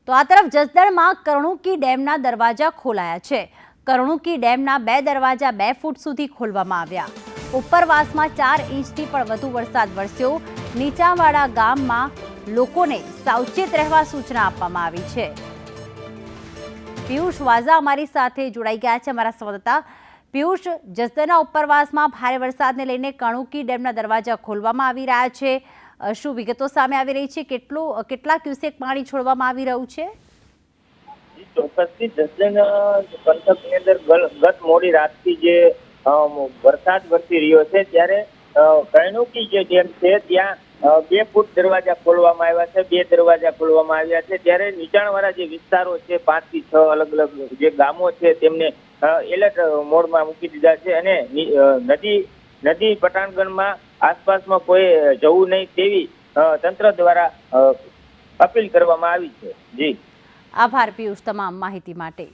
તો આ તરફ જસદણમાં કરણુકી ડેમના દરવાજા ખોલાયા છે। કરણુકી ડેમના 2 દરવાજા 2 ફૂટ સુધી ખોલવામાં આવ્યા। ઉપરવાસમાં 4 ઇંચથી પણ વધુ વરસાદ વરસ્યો। નીચાણવાળા ગામમાં લોકોને સાવચેત રહેવા સૂચના આપવામાં આવી છે। પિયુષ વાઝા અમારી સાથે જોડાઈ ગયા છે, અમારા સંવાદદાતા। પિયુષ, જસદણના ઉપરવાસમાં ભારે વરસાદને લઈને કરણુકી ડેમના દરવાજા ખોલવામાં આવી રહ્યા છે। શું વિગતો સામે આવી રહી છે? કેટલા ક્યુસેક પાણી છોડવામાં આવી રહ્યું છે? ચોક્કસથી જસદણ પંથકની અંદર ગત મોડી રાતથી જે વરસાદ વરસી રહ્યો છે, ત્યારે કરણુકી જે ડેમ છે ત્યાં 2 ફૂટ દરવાજા ખોલવામાં આવ્યા છે। 2 દરવાજા ખોલવામાં આવ્યા છે, ત્યારે નીચાણવાળા જે વિસ્તારો છે 5 થી 6 અલગ અલગ જે ગામો છે તેમને એલર્ટ મોડમાં મૂકી દીધા છે અને નદી પટાણગઢમાં આસપાસમાં કોઈ જવું નહીં તેવી તંત્ર દ્વારા અપીલ કરવામાં આવી છે। જી, આભાર પિયુષ તમામ માહિતી માટે।